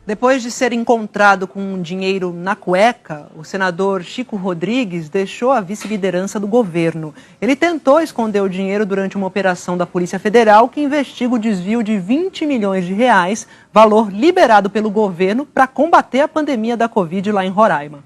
Depois de ser encontrado com dinheiro na cueca, o senador Chico Rodrigues deixou a vice-liderança do governo. Ele tentou esconder o dinheiro durante uma operação da Polícia Federal que investiga o desvio de 20 milhões de reais, valor liberado pelo governo para combater a pandemia da Covid lá em Roraima.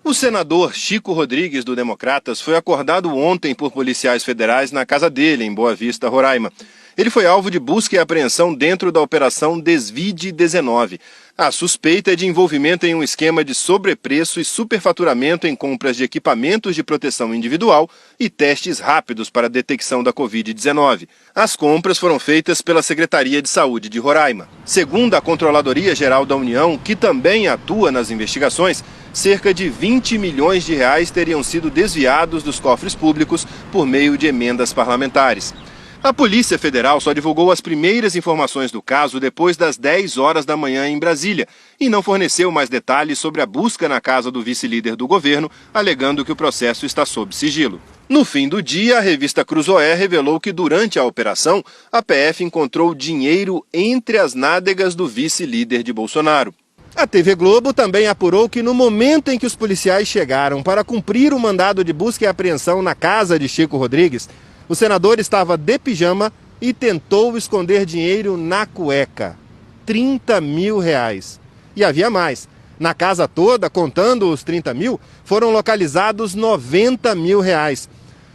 O senador Chico Rodrigues, do Democratas, foi acordado ontem por policiais federais na casa dele, em Boa Vista, Roraima. Ele foi alvo de busca e apreensão dentro da Operação Desvide-19. A suspeita é de envolvimento em um esquema de sobrepreço e superfaturamento em compras de equipamentos de proteção individual e testes rápidos para a detecção da Covid-19. As compras foram feitas pela Secretaria de Saúde de Roraima. Segundo a Controladoria Geral da União, que também atua nas investigações, cerca de 20 milhões de reais teriam sido desviados dos cofres públicos por meio de emendas parlamentares. A Polícia Federal só divulgou as primeiras informações do caso depois das 10 horas da manhã em Brasília e não forneceu mais detalhes sobre a busca na casa do vice-líder do governo, alegando que o processo está sob sigilo. No fim do dia, a revista Cruzoé revelou que durante a operação, a PF encontrou dinheiro entre as nádegas do vice-líder de Bolsonaro. A TV Globo também apurou que no momento em que os policiais chegaram para cumprir o mandado de busca e apreensão na casa de Chico Rodrigues, o senador estava de pijama e tentou esconder dinheiro na cueca. 30 mil reais. E havia mais. Na casa toda, contando os 30 mil, foram localizados 90 mil reais.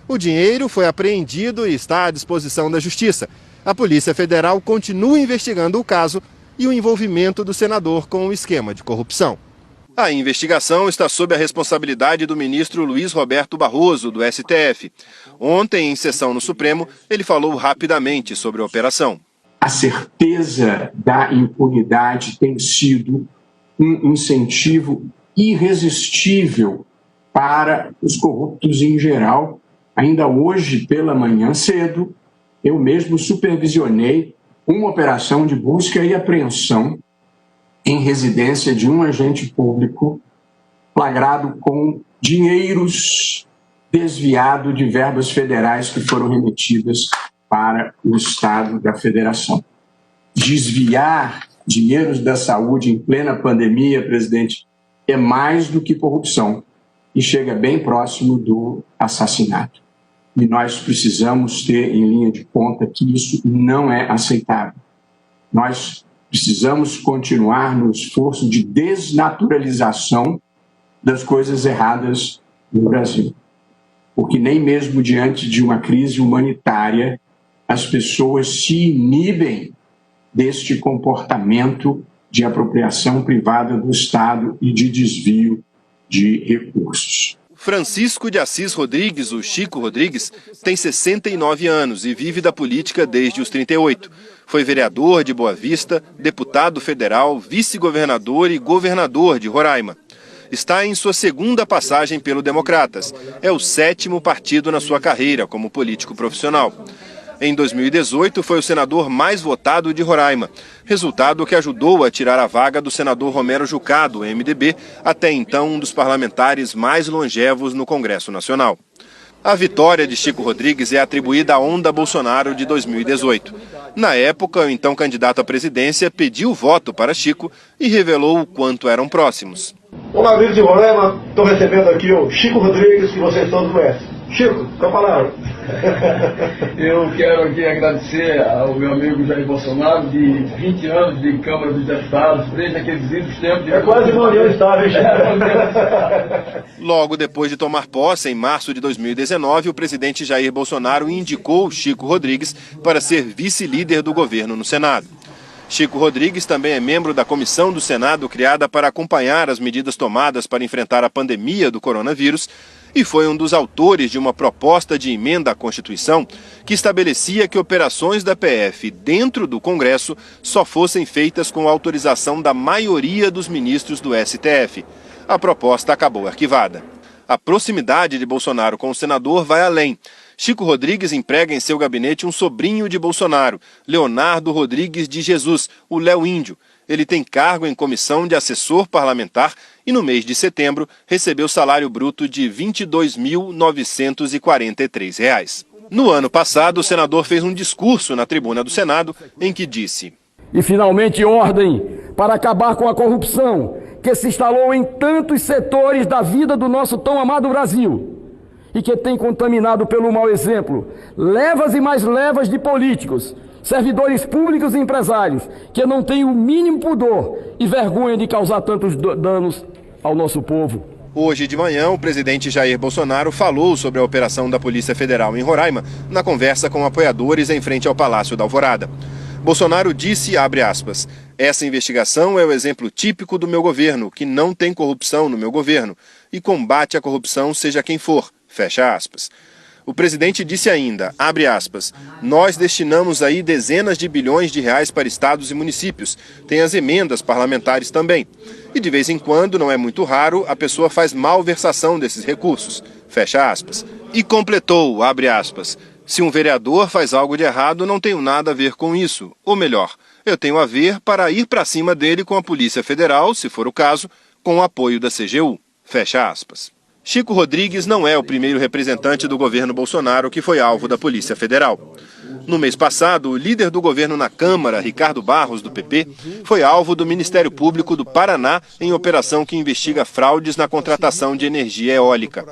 O dinheiro foi apreendido e está à disposição da Justiça. A Polícia Federal continua investigando o caso e o envolvimento do senador com o esquema de corrupção. A investigação está sob a responsabilidade do ministro Luiz Roberto Barroso, do STF. Ontem, em sessão no Supremo, ele falou rapidamente sobre a operação. A certeza da impunidade tem sido um incentivo irresistível para os corruptos em geral. Ainda hoje, pela manhã cedo, eu mesmo supervisionei uma operação de busca e apreensão em residência de um agente público flagrado com dinheiros desviados de verbas federais que foram remetidas para o Estado da Federação. Desviar dinheiros da saúde em plena pandemia, presidente, é mais do que corrupção e chega bem próximo do assassinato. E nós precisamos ter em linha de ponta que isso não é aceitável. Nós precisamos continuar no esforço de desnaturalização das coisas erradas no Brasil. Porque nem mesmo diante de uma crise humanitária, as pessoas se inibem deste comportamento de apropriação privada do Estado e de desvio de recursos. Francisco de Assis Rodrigues, o Chico Rodrigues, tem 69 anos e vive da política desde os 38. Foi vereador de Boa Vista, deputado federal, vice-governador e governador de Roraima. Está em sua segunda passagem pelo Democratas. É o 7º partido na sua carreira como político profissional. Em 2018, foi o senador mais votado de Roraima, resultado que ajudou a tirar a vaga do senador Romero Jucá, do MDB, até então um dos parlamentares mais longevos no Congresso Nacional. A vitória de Chico Rodrigues é atribuída à onda Bolsonaro de 2018. Na época, o então candidato à presidência pediu voto para Chico e revelou o quanto eram próximos. Olá, amigos de Roraima, estou recebendo aqui o Chico Rodrigues, que vocês todos conhecem. Chico, com a palavra. Eu quero aqui agradecer ao meu amigo Jair Bolsonaro, de 20 anos de Câmara dos Deputados, desde aqueles lindos tempos. É quase uma união estável, Chico. Logo depois de tomar posse, em março de 2019, o presidente Jair Bolsonaro indicou Chico Rodrigues para ser vice-líder do governo no Senado. Chico Rodrigues também é membro da comissão do Senado criada para acompanhar as medidas tomadas para enfrentar a pandemia do coronavírus e foi um dos autores de uma proposta de emenda à Constituição que estabelecia que operações da PF dentro do Congresso só fossem feitas com autorização da maioria dos ministros do STF. A proposta acabou arquivada. A proximidade de Bolsonaro com o senador vai além. Chico Rodrigues emprega em seu gabinete um sobrinho de Bolsonaro, Leonardo Rodrigues de Jesus, o Léo Índio. Ele tem cargo em comissão de assessor parlamentar e no mês de setembro recebeu salário bruto de R$ 22.943. No ano passado, o senador fez um discurso na tribuna do Senado em que disse: E finalmente ordem para acabar com a corrupção que se instalou em tantos setores da vida do nosso tão amado Brasil e que tem contaminado pelo mau exemplo levas e mais levas de políticos, servidores públicos e empresários que não têm o mínimo pudor e vergonha de causar tantos danos ao nosso povo. Hoje de manhã, o presidente Jair Bolsonaro falou sobre a operação da Polícia Federal em Roraima na conversa com apoiadores em frente ao Palácio da Alvorada. Bolsonaro disse, abre aspas, essa investigação é o exemplo típico do meu governo, que não tem corrupção no meu governo e combate a corrupção seja quem for, fecha aspas. O presidente disse ainda, abre aspas, nós destinamos aí dezenas de bilhões de reais para estados e municípios, tem as emendas parlamentares também. E de vez em quando, não é muito raro, a pessoa faz malversação desses recursos, fecha aspas. E completou, abre aspas, se um vereador faz algo de errado, não tenho nada a ver com isso. Ou melhor, eu tenho a ver para ir para cima dele com a Polícia Federal, se for o caso, com o apoio da CGU, fecha aspas. Chico Rodrigues não é o primeiro representante do governo Bolsonaro que foi alvo da Polícia Federal. No mês passado, o líder do governo na Câmara, Ricardo Barros, do PP, foi alvo do Ministério Público do Paraná em operação que investiga fraudes na contratação de energia eólica.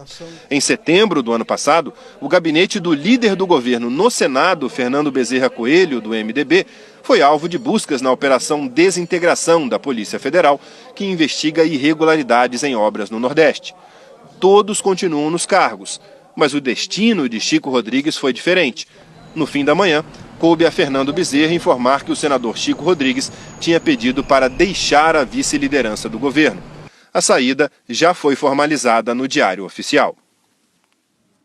Em setembro do ano passado, o gabinete do líder do governo no Senado, Fernando Bezerra Coelho, do MDB, foi alvo de buscas na Operação Desintegração da Polícia Federal, que investiga irregularidades em obras no Nordeste. Todos continuam nos cargos, mas o destino de Chico Rodrigues foi diferente. No fim da manhã, coube a Fernando Bezerra informar que o senador Chico Rodrigues tinha pedido para deixar a vice-liderança do governo. A saída já foi formalizada no Diário Oficial.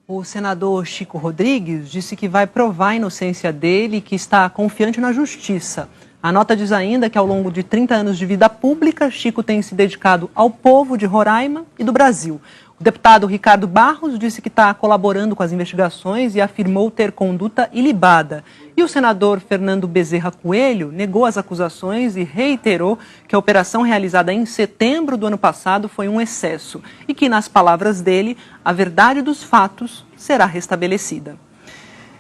O senador Chico Rodrigues disse que vai provar a inocência dele e que está confiante na justiça. A nota diz ainda que ao longo de 30 anos de vida pública, Chico tem se dedicado ao povo de Roraima e do Brasil. O deputado Ricardo Barros disse que está colaborando com as investigações e afirmou ter conduta ilibada. E o senador Fernando Bezerra Coelho negou as acusações e reiterou que a operação realizada em setembro do ano passado foi um excesso e que, nas palavras dele, a verdade dos fatos será restabelecida.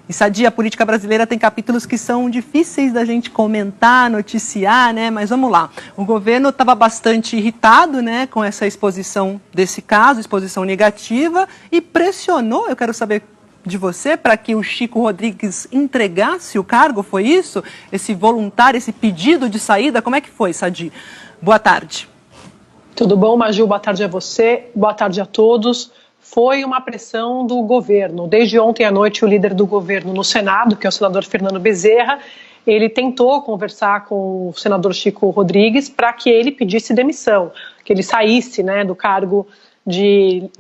E, Sadi, a política brasileira tem capítulos que são difíceis da gente comentar, noticiar, né? Mas vamos lá. O governo estava bastante irritado, né, com essa exposição desse caso, exposição negativa, e pressionou, eu quero saber de você, para que o Chico Rodrigues entregasse o cargo, foi isso? Esse voluntário, esse pedido de saída, como é que foi, Sadi? Boa tarde. Tudo bom, Maju? Boa tarde a você, boa tarde a todos. Foi uma pressão do governo. Desde ontem à noite, o líder do governo no Senado, que é o senador Fernando Bezerra, ele tentou conversar com o senador Chico Rodrigues para que ele pedisse demissão, que ele saísse, né, do cargo de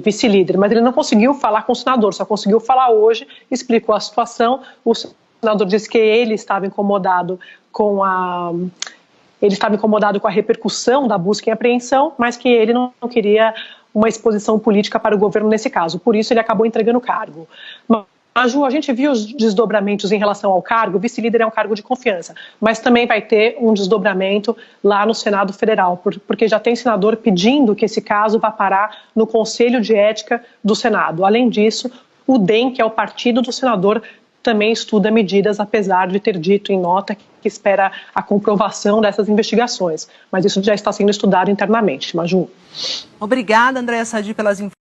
vice-líder. Mas ele não conseguiu falar com o senador, só conseguiu falar hoje, explicou a situação. O senador disse que ele estava incomodado com a repercussão da busca e apreensão, mas que ele não queria uma exposição política para o governo nesse caso. Por isso, ele acabou entregando o cargo. Mas, Ju, a gente viu os desdobramentos em relação ao cargo. O vice-líder é um cargo de confiança, mas também vai ter um desdobramento lá no Senado Federal, porque já tem senador pedindo que esse caso vá parar no Conselho de Ética do Senado. Além disso, o DEM, que é o partido do senador, também estuda medidas, apesar de ter dito em nota que espera a comprovação dessas investigações. Mas isso já está sendo estudado internamente, Maju. Obrigada, Andréa Sadi, pelas informações.